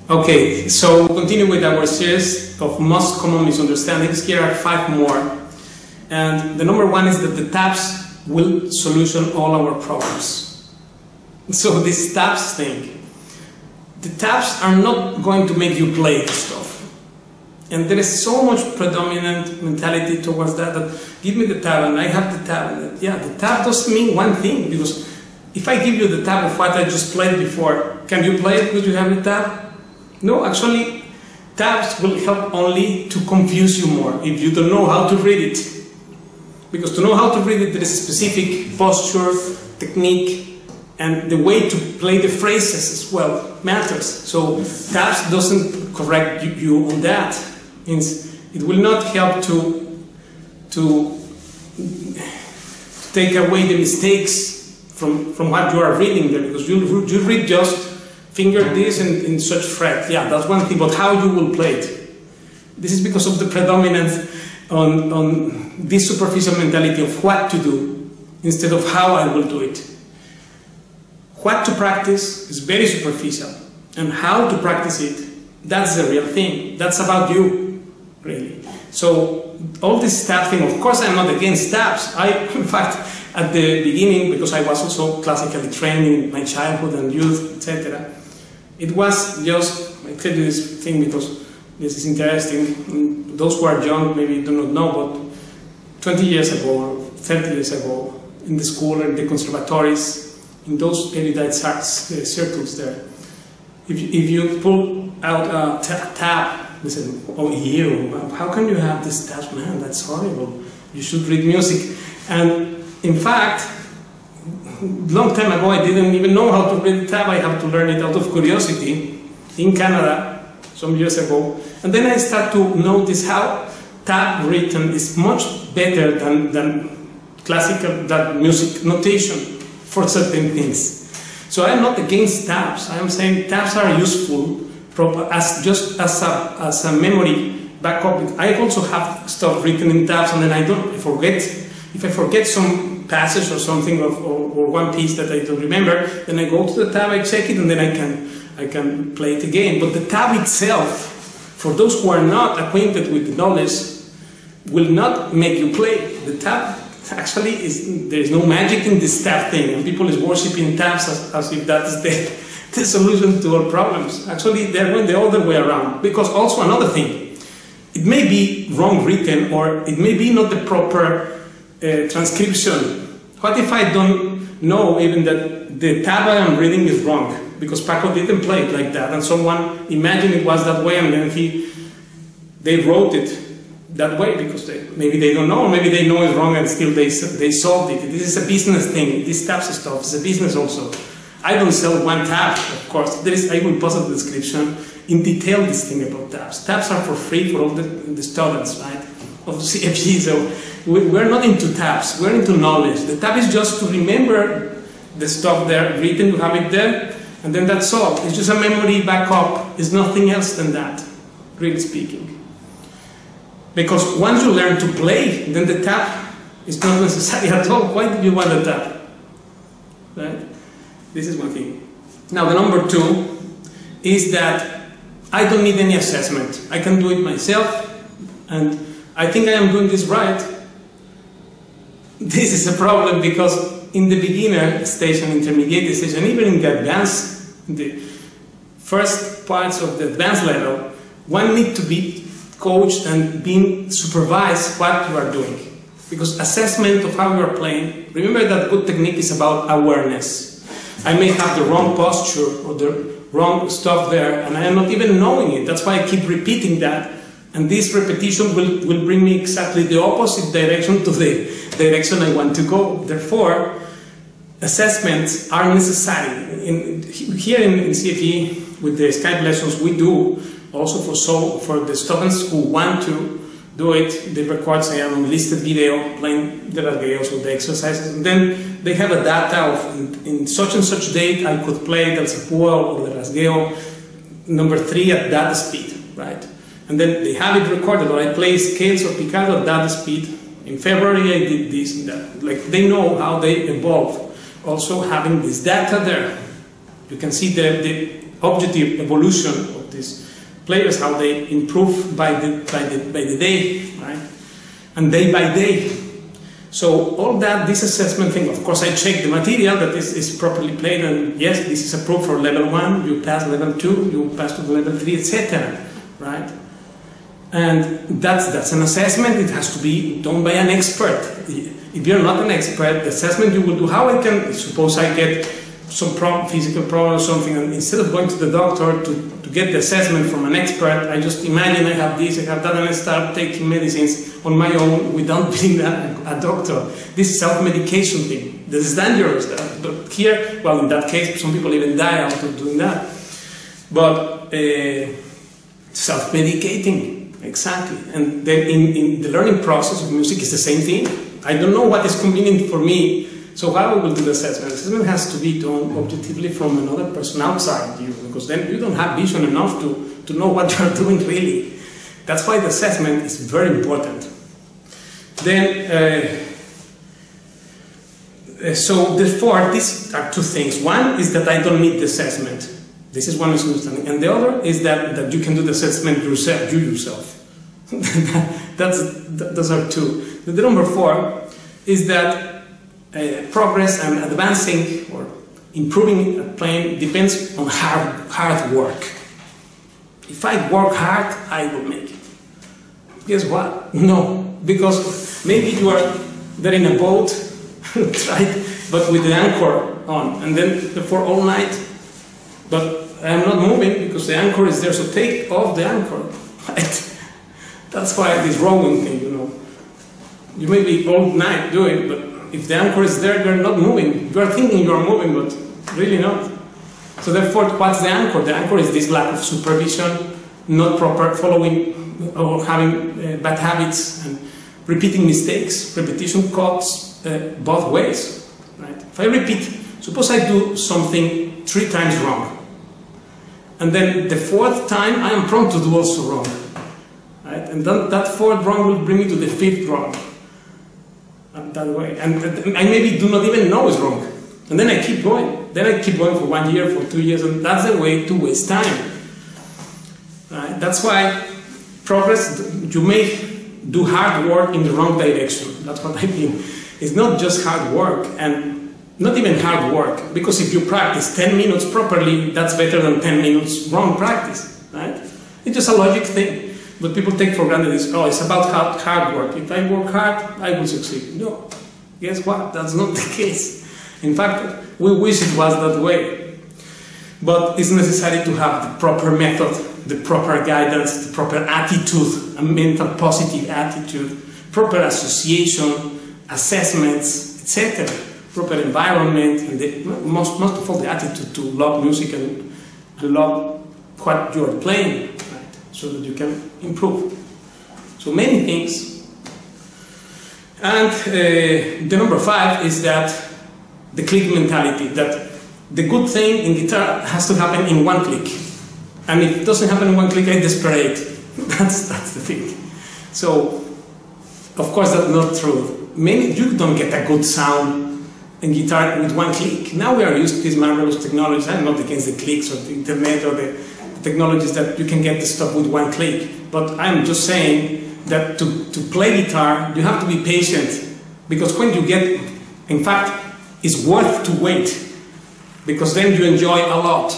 Okay, so we'll continue with our series of most common misunderstandings. Here are 5 more. And the number 1 is that the tabs will solution all our problems. So this tabs thing, the tabs are not going to make you play the stuff. And there is so much predominant mentality towards that, give me the tab and I have the tab. And yeah, the tab doesn't mean one thing, because if I give you the tab of what I just played before, can you play it because you have the tab? No, actually, tabs will help only to confuse you more if you don't know how to read it. Because to know how to read it, there is a specific posture, technique, and the way to play the phrases as well matters. So tabs doesn't correct you on that. Means it will not help to take away the mistakes from what you are reading there, because you read just finger this in such fret. Yeah, that's one thing, but how you will play it. This is because of the predominance on this superficial mentality of what to do instead of how I will do it. What to practice is very superficial, and how to practice it, that's the real thing. That's about you, really. So all this tab thing, of course I'm not against tabs. In fact, at the beginning, because I was also classically trained in my childhood and youth, etc., it was just, I tell you this thing because this is interesting. Those who are young maybe do not know, but 20 years ago or 30 years ago, in the school and the conservatories, in those erudite circles there, if you pull out a tab, they said, oh, you, how can you have this tab? Man, that's horrible. You should read music. And in fact, long time ago, I didn't even know how to read the tab. I have to learn it out of curiosity in Canada some years ago. And then I start to notice how tab written is much better than classical music notation for certain things. So I'm not against tabs. I'm saying tabs are useful just as a memory backup. I also have stuff written in tabs, and then I forget. If I forget some passage or something or one piece that I don't remember, then I go to the tab, I check it, and then I can play it again. But the tab itself, for those who are not acquainted with the knowledge, will not make you play. The tab actually there is no magic in this tab thing, and people is worshipping tabs as if that is the solution to all problems. Actually, they're going the other way around. Because also another thing, it may be wrong written, or it may be not the proper transcription. What if I don't know even that the tab I am reading is wrong? Because Paco didn't play it like that, and someone imagined it was that way, and then they wrote it that way because maybe they don't know, or maybe they know it's wrong and still they solved it. This is a business thing. This tabs stuff is a business also. I don't sell one tab, of course. I will post a description in detail this thing about tabs. Tabs are for free for all the students, right, of CFG. So we're not into tabs, we're into knowledge. The tab is just to remember the stuff there, written, you have it there, and then that's all. It's just a memory backup. It's nothing else than that, really speaking. Because once you learn to play, then the tab is not necessary at all. Why do you want a tab? Right? This is one thing. Now the number 2 is that I don't need any assessment. I can do it myself, and I think I am doing this right. This is a problem because in the beginner stage and intermediate stage, and even in the advanced, the first parts of the advanced level, one needs to be coached and being supervised what you are doing. Because assessment of how you are playing, remember that good technique is about awareness. I may have the wrong posture or the wrong stuff there, and I am not even knowing it. That's why I keep repeating that. And this repetition will bring me exactly the opposite direction to the direction I want to go. Therefore, assessments are necessary. Here in CFE, with the Skype lessons, we do also for the students who want to do it, they record, say, an unlisted video playing the rasgueos or the exercises, and then they have a data of in such and such date I could play the Zapua or the rasgueo number 3 at that speed, right? And then they have it recorded, or I play scales or picado at that speed. In February I did this and that. Like, they know how they evolve. Also having this data there, you can see the objective evolution of these players, how they improve by the day, right? And day by day. So all that, this assessment thing, of course I check the material that is properly played, and yes, this is approved for level 1, you pass level 2, you pass to level 3, etc. Right? And that's an assessment. It has to be done by an expert. If you're not an expert, the assessment you will do, how I can, suppose I get some physical problem or something, and instead of going to the doctor to get the assessment from an expert, I just imagine I have this, I have that, and I start taking medicines on my own without being a doctor. This is self-medication thing. This is dangerous. But here, well, in that case, some people even die out of doing that. But self-medicating. Exactly. And then in the learning process of music is the same thing. I don't know what is convenient for me, so how I will do the assessment? The assessment has to be done objectively from another person outside you, because then you don't have vision enough to know what you're doing really. That's why the assessment is very important. Then, so therefore, these are two things. One is that I don't need the assessment. This is one misunderstanding. And the other is that you can do the assessment yourself. Those are two. The number 4 is that progress and advancing or improving at playing depends on hard work. If I work hard, I will make it. Guess what? No. Because maybe you are there in a boat, right? But with the anchor on, and then for all night. But I am not moving because the anchor is there, so take off the anchor, right? That's why this rowing thing, you know. You may be all night doing, but if the anchor is there, you're not moving. You are thinking you are moving, but really not. So therefore, what's the anchor? The anchor is this lack of supervision, not proper following or having bad habits and repeating mistakes. Repetition cuts both ways, right? If I repeat, suppose I do something 3 times wrong, and then the 4th time I am prone to do also wrong, right? And then that 4th wrong will bring me to the 5th wrong, that way. And I maybe do not even know it's wrong, and then I keep going. Then I keep going for 1 year, for 2 years, and that's the way to waste time. Right? That's why progress, you may do hard work in the wrong direction. That's what I mean. It's not just hard work, and not even hard work, because if you practice 10 minutes properly, that's better than 10 minutes wrong practice, right? It's just a logic thing, but people take for granted it's about hard work. If I work hard, I will succeed. No, guess what? That's not the case. In fact, we wish it was that way. But it's necessary to have the proper method, the proper guidance, the proper attitude, a mental positive attitude, proper association, assessments, etc. Proper environment, and most of all the attitude to love music and to love what you are playing, right? So that you can improve. So many things. And the number 5 is that the click mentality, that the good thing in guitar has to happen in 1 click. And if it doesn't happen in 1 click, I desperate. That's the thing. So, of course, that's not true. You don't get a good sound in guitar with 1 click. Now we are used to these marvelous technologies. I'm not against the clicks or the internet or the technologies that you can get the stuff with 1 click. But I'm just saying that to play guitar, you have to be patient, because when you get, in fact, it's worth to wait, because then you enjoy a lot.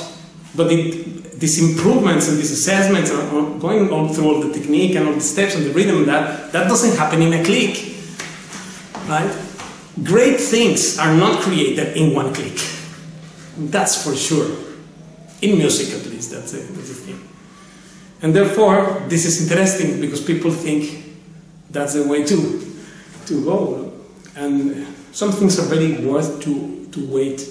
But these improvements and these assessments are going all through all the technique and all the steps and the rhythm, that doesn't happen in a click, right? Great things are not created in one click. That's for sure. In music, at least, that's the thing. And therefore, this is interesting because people think that's the way to go. And some things are very worth to wait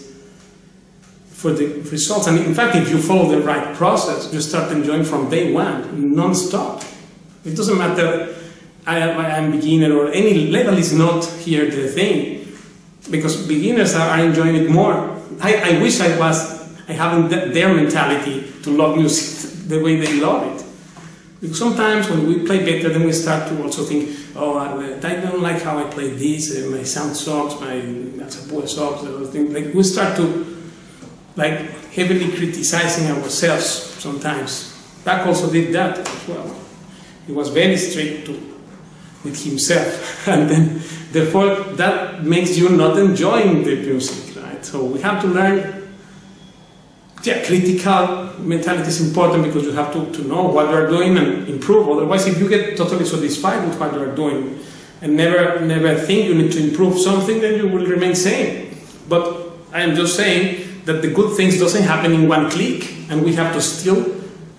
for the results. And in fact, if you follow the right process, you start enjoying from day one, non-stop. It doesn't matter I'm beginner or any level is not here the thing, because beginners are enjoying it more. I wish I having their mentality to love music the way they love it. Because sometimes when we play better, then we start to also think, oh, I don't like how I play this, my sound sucks, my sapua sucks, like we start to heavily criticizing ourselves sometimes. Paco also did that as well. He was very strict with himself, and then therefore that makes you not enjoying the music, right? So we have to learn. Yeah, critical mentality is important because you have to know what you are doing and improve. Otherwise, if you get totally satisfied with what you are doing and never think you need to improve something, then you will remain same. But I am just saying that the good things doesn't happen in one click, and we have to still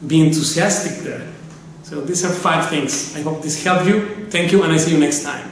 be enthusiastic there. So these are 5 things. I hope this helped you. Thank you, and I see you next time.